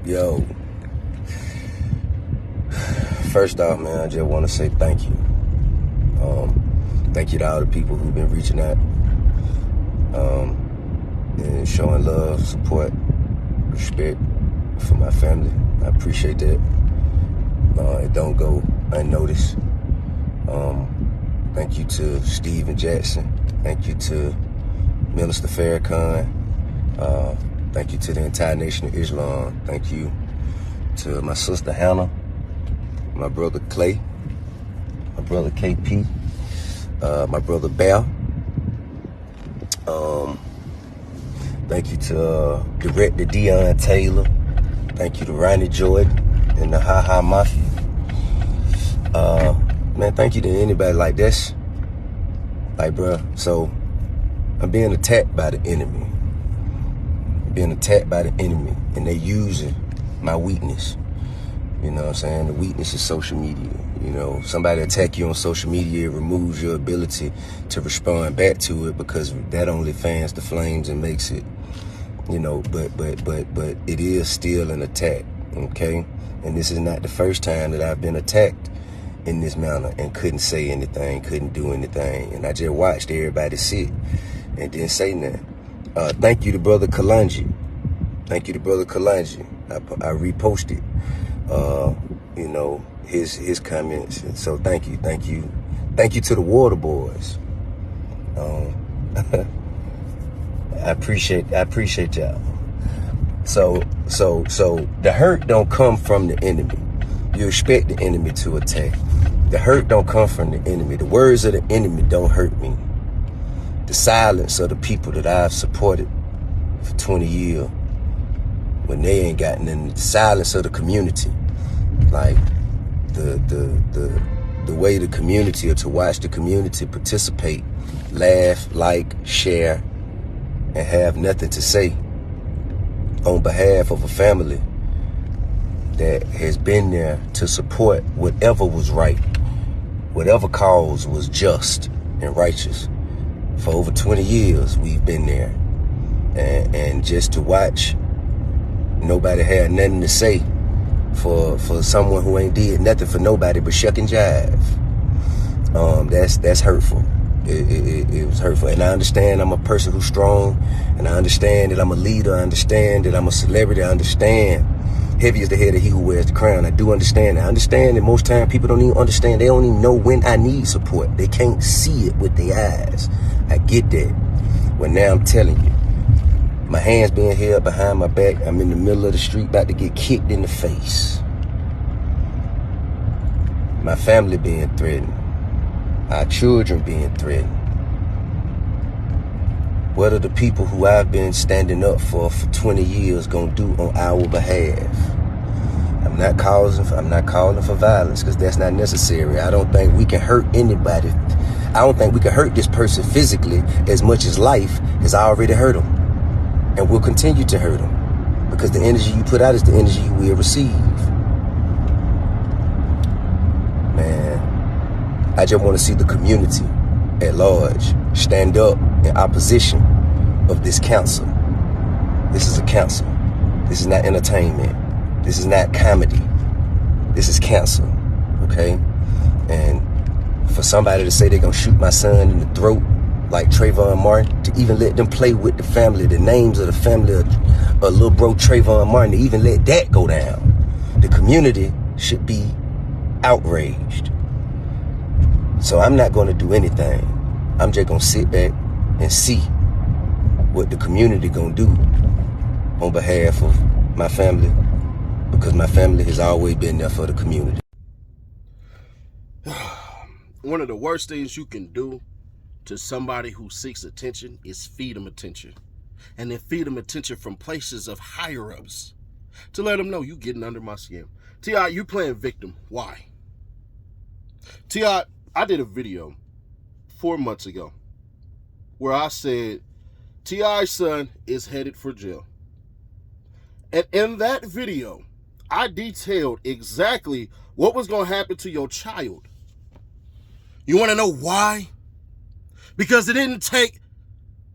Yo, first off, man, I just want to say thank you. Thank you to all the people who've been reaching out and showing love, support, respect for my family. I appreciate that. It don't go unnoticed. Thank you to Steven Jackson. Thank you to Minister Farrakhan. Thank you to the entire Nation of Islam. Thank you to my sister Hannah, my brother Clay, my brother KP, my brother Bear. Thank you to Director Deon Taylor. Thank you to Ronnie Jordan and the Ha Ha Mafia. Man, thank you to anybody like this. Like, bruh, so I'm being attacked by the enemy. And they using my weakness. You know what I'm saying? The weakness is social media. You know, somebody attack you on social media, it removes your ability to respond back to it because that only fans the flames and makes it, you know, but it is still an attack, okay? And this is not the first time that I've been attacked in this manner and couldn't say anything, couldn't do anything. And I just watched everybody sit and didn't say nothing. Thank you to Brother Kalanji. Thank you to Brother Kalanji. I reposted, you know, his comments. And so thank you. Thank you to the Water Boys. I appreciate y'all. So the hurt don't come from the enemy. You expect the enemy to attack. The hurt don't come from the enemy. The words of the enemy don't hurt me. The silence of the people that I've supported for 20 years, when they ain't got nothing, the silence of the community, like the way the community, or to watch the community participate, laugh, like, share, and have nothing to say on behalf of a family that has been there to support whatever was right, whatever cause was just and righteous. For over 20 years, we've been there. And just to watch nobody had nothing to say for someone who ain't did nothing for nobody but shuck and jive. That's hurtful. It was hurtful. And I understand I'm a person who's strong, and I understand that I'm a leader, I understand that I'm a celebrity, I understand heavy is the head of he who wears the crown. I do understand that. I understand that most times people don't even understand. They don't even know when I need support. They can't see it with their eyes. I get that. But now I'm telling you, my hands being held behind my back. I'm in the middle of the street about to get kicked in the face. My family being threatened. Our children being threatened. What are the people who I've been standing up for 20 years gonna do on our behalf? I'm not calling for violence, because that's not necessary. I don't think we can hurt anybody. I don't think we can hurt this person physically as much as life has already hurt them. And will continue to hurt them. Because the energy you put out is the energy you will receive. Man, I just want to see the community at large stand up in opposition of this council. This is a council. This is not entertainment. This is not comedy. This is council, okay? And for somebody to say they're gonna shoot my son in the throat like Trayvon Martin, to even let them play with the family, the names of the family of little bro Trayvon Martin, to even let that go down. The community should be outraged. So I'm not gonna do anything. I'm just gonna sit back and see what the community gonna do on behalf of my family, because my family has always been there for the community. One of the worst things you can do to somebody who seeks attention is feed them attention. And then feed them attention from places of higher ups to let them know you getting under my skin. T.I., you playing victim. Why? T.I., I did a video 4 months ago where I said T.I.'s son is headed for jail. And in that video, I detailed exactly what was going to happen to your child. You want to know why? Because it didn't take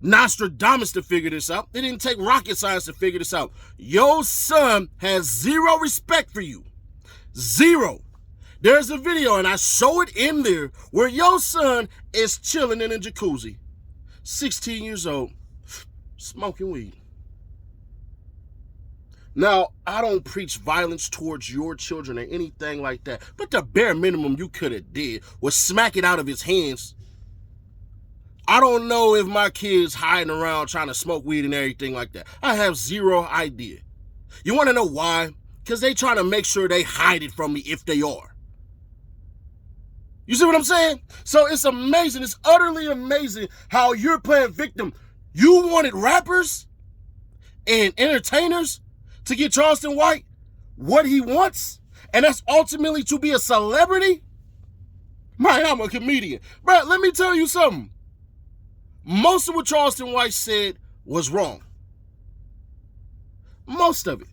Nostradamus to figure this out. It didn't take rocket science to figure this out. Your son has zero respect for you. Zero. There's a video, and I show it in there, where your son is chilling in a jacuzzi. 16 years old, smoking weed. Now, I don't preach violence towards your children or anything like that, but the bare minimum you could have did was smack it out of his hands. I don't know if my kid's hiding around trying to smoke weed and everything like that. I have zero idea. You want to know why? Because they trying to make sure they hide it from me if they are. You see what I'm saying? So it's amazing. It's utterly amazing how you're playing victim. You wanted rappers and entertainers to get Charleston White what he wants, and that's ultimately to be a celebrity? Man, I'm a comedian. Bro, let me tell you something. Most of what Charleston White said was wrong. Most of it.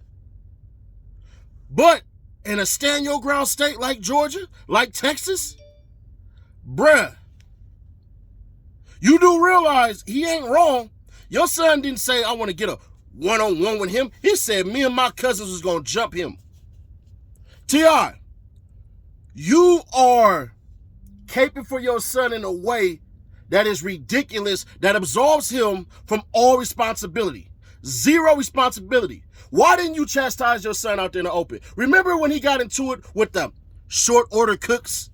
But in a stand your ground state like Georgia, like Texas, bruh, you do realize he ain't wrong. Your son didn't say, I want to get a one-on-one with him. He said me and my cousins was going to jump him. T.I., you are caping for your son in a way that is ridiculous, that absolves him from all responsibility. Zero responsibility. Why didn't you chastise your son out there in the open? Remember when he got into it with the short order cooks?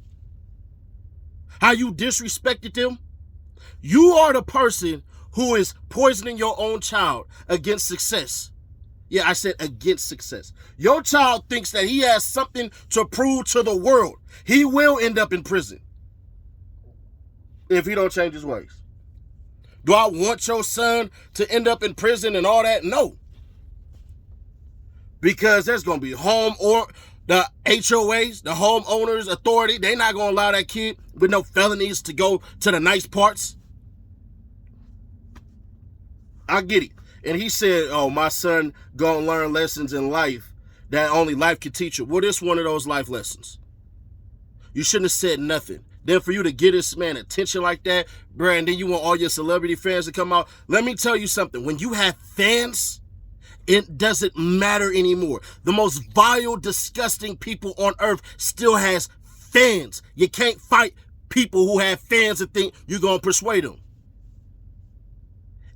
How you disrespected them? You are the person who is poisoning your own child against success. Yeah, I said against success. Your child thinks that he has something to prove to the world. He will end up in prison if he don't change his ways. Do I want your son to end up in prison and all that? No. Because there's going to be the HOAs, the homeowners authority. They're not going to allow that kid with no felonies to go to the nice parts. I get it. And he said, oh, my son going to learn lessons in life that only life can teach you. Well, this one of those life lessons. You shouldn't have said nothing. Then for you to get this man attention like that, bruh, and then you want all your celebrity fans to come out. Let me tell you something. When you have fans, it doesn't matter anymore. The most vile, disgusting people on earth still has fans. You can't fight people who have fans and think you're going to persuade them.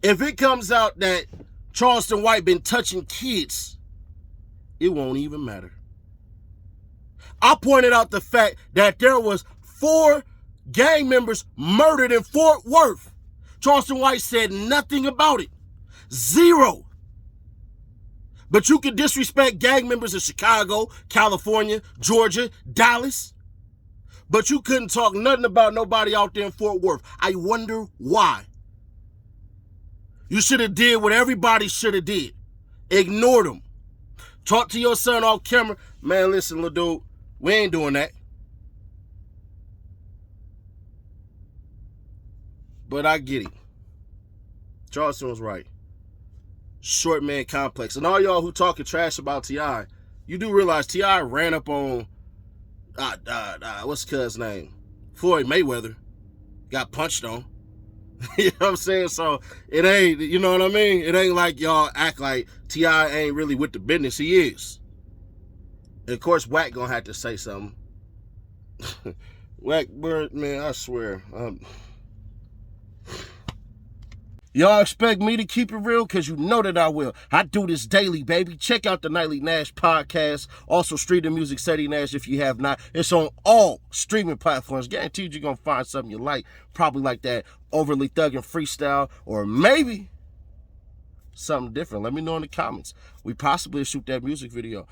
If it comes out that Charleston White been touching kids, it won't even matter. I pointed out the fact that there was 4 gang members murdered in Fort Worth. Charleston White said nothing about it. Zero. But you can disrespect gang members in Chicago, California, Georgia, Dallas. But you couldn't talk nothing about nobody out there in Fort Worth. I wonder why. You should have did what everybody should have did. Ignored them. Talk to your son off camera. Man, listen, little dude, we ain't doing that. But I get it. Charleston was right. Short man complex. And all y'all who talking trash about T.I., you do realize T.I. ran up on, what's the cuz's name? Floyd Mayweather. Got punched on. You know what I'm saying? So it ain't, you know what I mean? It ain't like y'all act like T.I. ain't really with the business. He is. And of course, Wack gonna have to say something. Wack Bird, man, I swear. Y'all expect me to keep it real? Because you know that I will. I do this daily, baby. Check out the Nightly Nash podcast. Also, Street the Music, Steady Nash, if you have not. It's on all streaming platforms. Guaranteed you're going to find something you like. Probably like that overly thugging freestyle. Or maybe something different. Let me know in the comments. We possibly shoot that music video.